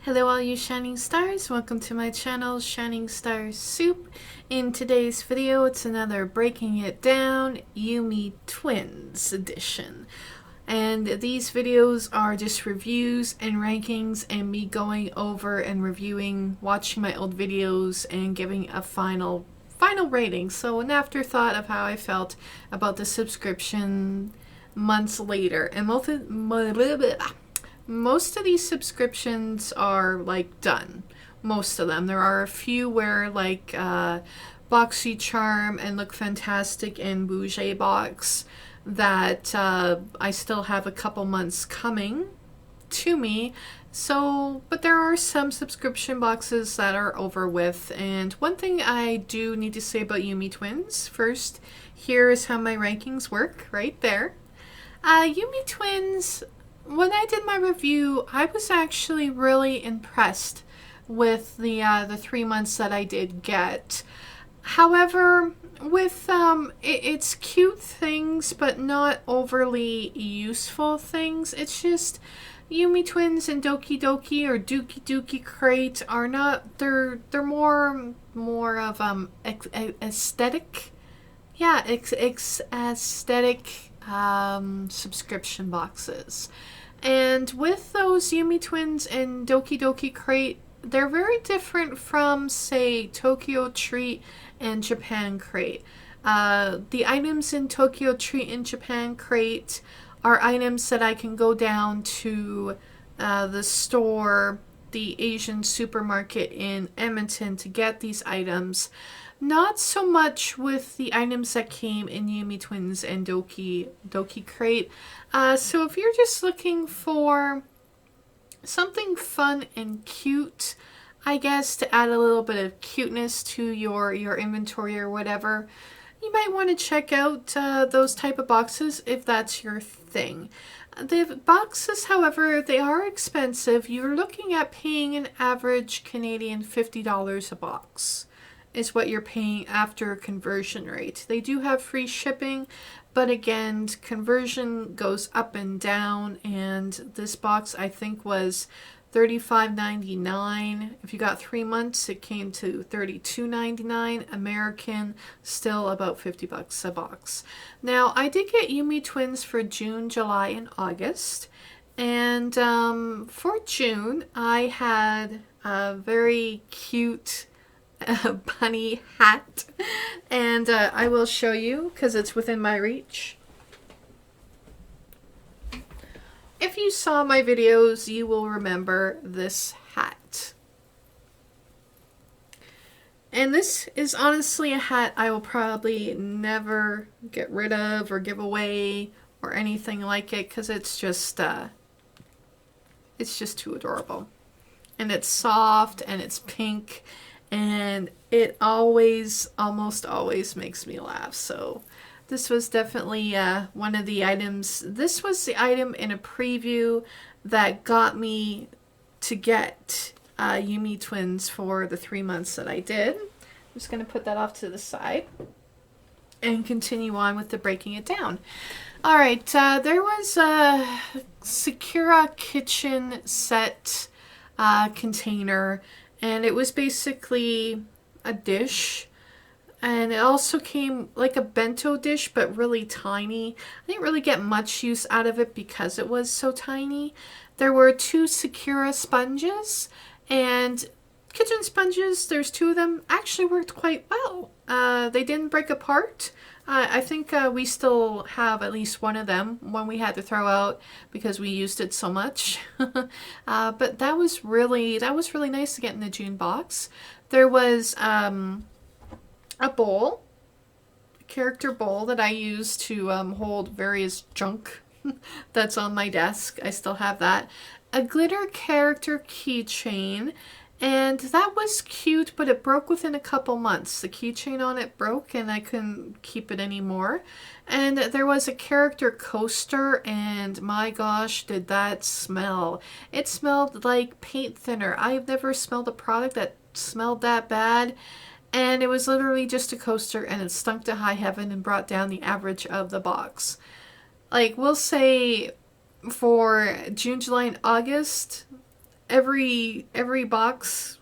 Hello all you shining stars, welcome to my channel ShiningStarSoup. In today's video it's another Breaking It Down Yume Twins edition. And these videos are just reviews and rankings and me going over and reviewing, watching my old videos and giving a final rating. So an afterthought of how I felt about the subscription months later. And most of these subscriptions are like done. Most of them. There are a few where like Boxy Charm and Look Fantastic and Bougie Box that I still have a couple months coming to me. So, but there are some subscription boxes that are over with. And one thing I do need to say about yumetwins. First, here is how my rankings work right there. yumetwins, when I did my review, I was actually really impressed with the 3 months that I did get. However, with it's cute things, but not overly useful things. It's just yumetwins and Doki Doki or Dookie Dookie Crate are not. They're more of aesthetic. Yeah, aesthetic subscription boxes. And with those yumetwins and Doki Doki Crate, they're very different from, say, Tokyo Treat and Japan Crate. The items in Tokyo Treat and Japan Crate are items that I can go down to the store, the Asian supermarket in Edmonton to get these items. Not so much with the items that came in yumetwins and Doki Doki Crate. So if you're just looking for something fun and cute, I guess, to add a little bit of cuteness to your inventory or whatever, you might want to check out those type of boxes if that's your thing. The boxes, however, they are expensive. You're looking at paying an average Canadian $50 a box is what you're paying after conversion rate. They do have free shipping, but again, conversion goes up and down, and this box I think was $35.99. If you got 3 months, it came to $32.99 American, still about $50 a box. Now, I did get yumetwins for June, July, and August. And for June, I had a very cute bunny hat, and I will show you because it's within my reach. If you saw my videos, you will remember this hat. And this is honestly a hat I will probably never get rid of or give away or anything like it, because it's just too adorable. And it's soft and it's pink. And it almost always makes me laugh. So this was definitely one of the items. This was the item in a preview that got me to get yumetwins for the 3 months that I did. I'm just going to put that off to the side and continue on with the breaking it down. All right, there was a Sakura kitchen set container. And it was basically a dish. And it also came like a bento dish, but really tiny. I didn't really get much use out of it because it was so tiny. There were 2 Sakura sponges. And kitchen sponges, there's 2 of them, actually worked quite well. They didn't break apart. I think we still have at least one of them, one we had to throw out because we used it so much. But that was really nice to get in the June box. There was a bowl, a character bowl that I use to hold various junk that's on my desk. I still have that. A glitter character keychain. And that was cute, but it broke within a couple months. The keychain on it broke and I couldn't keep it anymore. And there was a character coaster, and my gosh, did that smell. It smelled like paint thinner. I've never smelled a product that smelled that bad. And it was literally just a coaster, and it stunk to high heaven and brought down the average of the box. Like, we'll say for June, July, and August, every box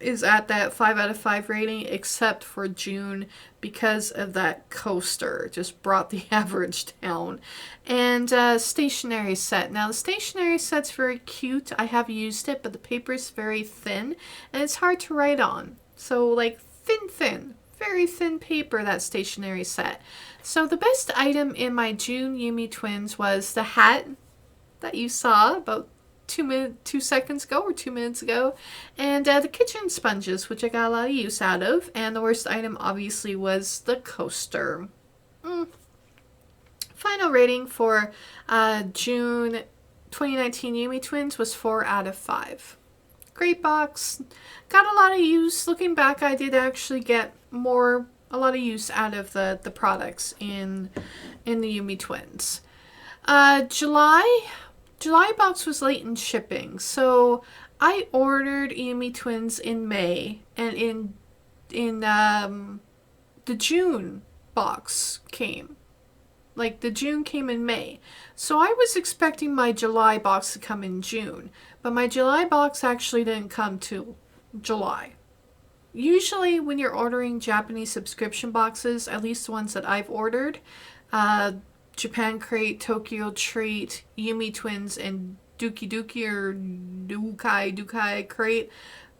is at that 5 out of 5 rating except for June because of that coaster. Just brought the average down. And stationery set. Now the stationery set's very cute. I have used it, but the paper is very thin and it's hard to write on. So like thin. Very thin paper, that stationery set. So the best item in my June Yume Twins was the hat that you saw about 2 seconds ago or 2 minutes ago, and the kitchen sponges, which I got a lot of use out of. And the worst item obviously was the coaster. Final rating for June 2019 Yume Twins was 4 out of 5. Great box. Got a lot of use. Looking back, I did actually get a lot of use out of the products in the Yume Twins. July box was late in shipping, so I ordered Yume Twins in May, and in the June box came. Like the June came in May. So I was expecting my July box to come in June, but my July box actually didn't come till July. Usually when you're ordering Japanese subscription boxes, at least the ones that I've ordered, Japan Crate, Tokyo Treat, Yume Twins, and Dookie Dookie or Dukai Crate,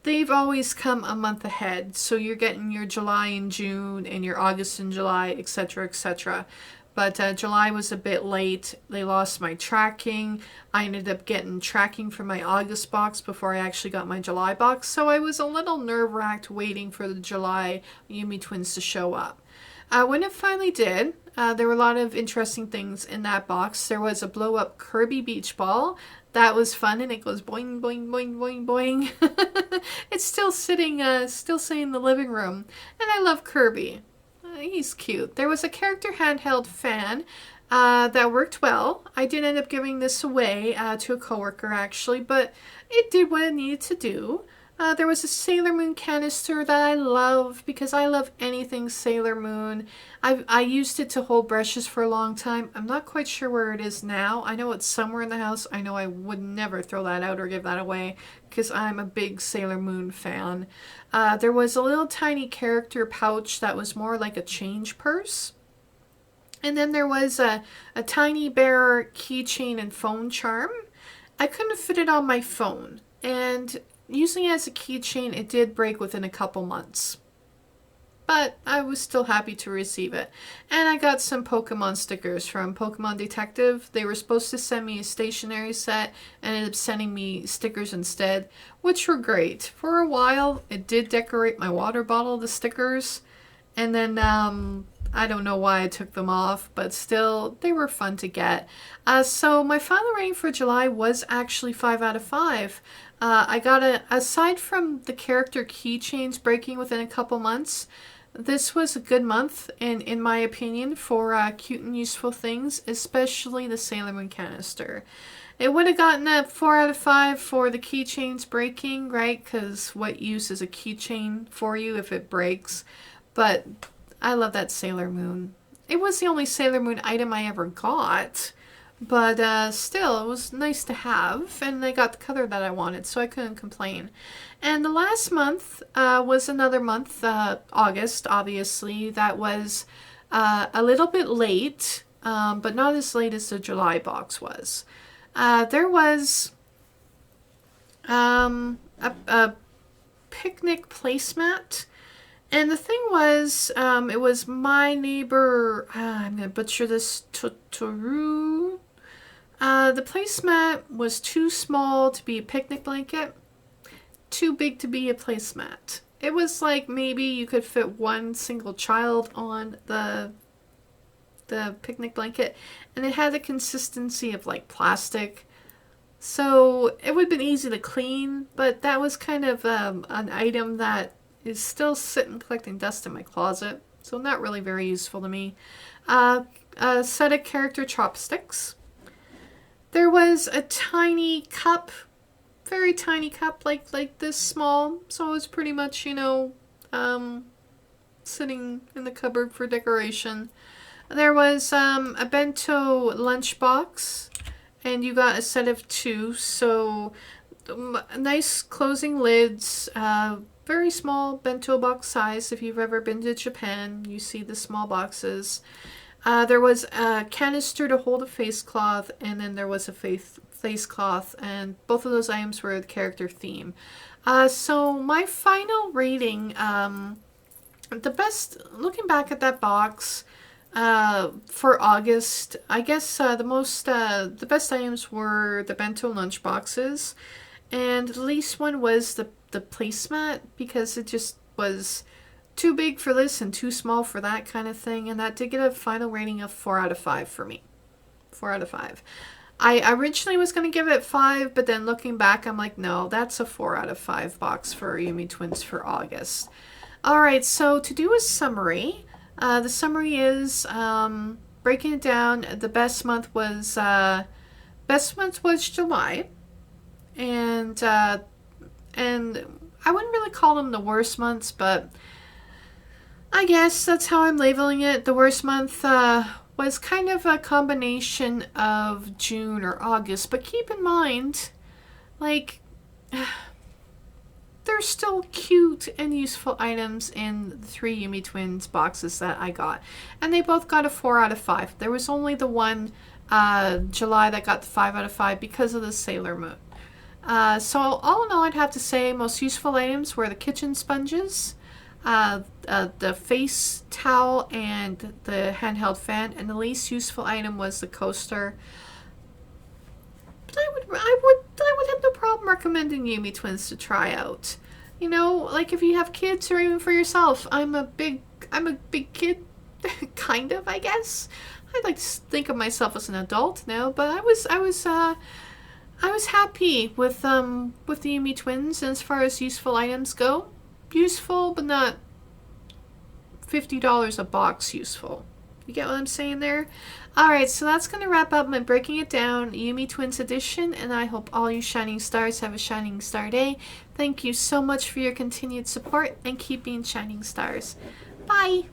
they've always come a month ahead. So you're getting your July and June and your August and July, etc., etc. But July was a bit late. They lost my tracking. I ended up getting tracking for my August box before I actually got my July box. So I was a little nerve-wracked waiting for the July Yume Twins to show up. When it finally did, there were a lot of interesting things in that box. There was a blow-up Kirby beach ball. That was fun, and it goes boing, boing, boing, boing, boing. It's still sitting in the living room, and I love Kirby. He's cute. There was a character handheld fan that worked well. I did end up giving this away to a coworker actually, but it did what it needed to do. There was a Sailor Moon canister that I love because I love anything Sailor Moon. I used it to hold brushes for a long time. I'm not quite sure where it is now. I know it's somewhere in the house. I know I would never throw that out or give that away because I'm a big Sailor Moon fan. There was a little tiny character pouch that was more like a change purse. And then there was a tiny bear keychain and phone charm. I couldn't fit it on my phone, and using it as a keychain, it did break within a couple months. But I was still happy to receive it. And I got some Pokemon stickers from Pokemon Detective. They were supposed to send me a stationery set and ended up sending me stickers instead, which were great. For a while, it did decorate my water bottle, the stickers. And then, I don't know why I took them off, but still, they were fun to get. So my final rating for July was actually 5 out of 5. I got aside from the character keychains breaking within a couple months, this was a good month, in my opinion, for cute and useful things, especially the Sailor Moon canister. It would have gotten a 4 out of 5 for the keychains breaking, right? Because what use is a keychain for you if it breaks? But I love that Sailor Moon. It was the only Sailor Moon item I ever got. But still, it was nice to have, and I got the color that I wanted, so I couldn't complain. And the last month was another month, August, obviously, that was a little bit late, but not as late as the July box was. There was a picnic placemat. And the thing was, it was my neighbor, I'm going to butcher this, Totoru. The placemat was too small to be a picnic blanket, too big to be a placemat. It was like maybe you could fit one single child on the picnic blanket, and it had the consistency of like plastic. So it would have been easy to clean, but that was kind of an item that is still sitting collecting dust in my closet, so not really very useful to me. A set of character chopsticks. There was a tiny cup, very tiny cup, like this small, so it was pretty much, you know, sitting in the cupboard for decoration. There was a bento lunchbox, and you got a set of 2, so nice closing lids, very small bento box size. If you've ever been to Japan, you see the small boxes. There was a canister to hold a face cloth, and then there was a face cloth, and both of those items were the character theme. So my final rating, the best, looking back at that box, for August, I guess the best items were the bento lunch boxes, and the least one was the placemat, because it just was too big for this and too small for that kind of thing, and that did get a final rating of 4 out of 5 for me. 4 out of 5. I originally was going to give it 5, but then looking back, I'm like, no, that's a 4 out of 5 box for Yumetwins for August. Alright, so to do a summary, the summary is, breaking it down, the best month was July, and I wouldn't really call them the worst months, but I guess that's how I'm labeling it. The worst month was kind of a combination of June or August, but keep in mind, like, there's still cute and useful items in the 3 Yumetwins boxes that I got, and they both got a 4 out of 5. There was only the one July that got the 5 out of 5 because of the Sailor Moon. So all in all, I'd have to say most useful items were the kitchen sponges, the face towel, and the handheld fan, and the least useful item was the coaster. But I would have no problem recommending Yumetwins to try out. You know, like if you have kids or even for yourself. I'm a big kid, kind of, I guess. I'd like to think of myself as an adult now, but I was happy with the Yumetwins as far as useful items go. Useful, but not $50 a box useful. You get what I'm saying there? Alright, so that's going to wrap up my Breaking It Down Yumetwins edition, and I hope all you shining stars have a shining star day. Thank you so much for your continued support, and keep being shining stars. Bye!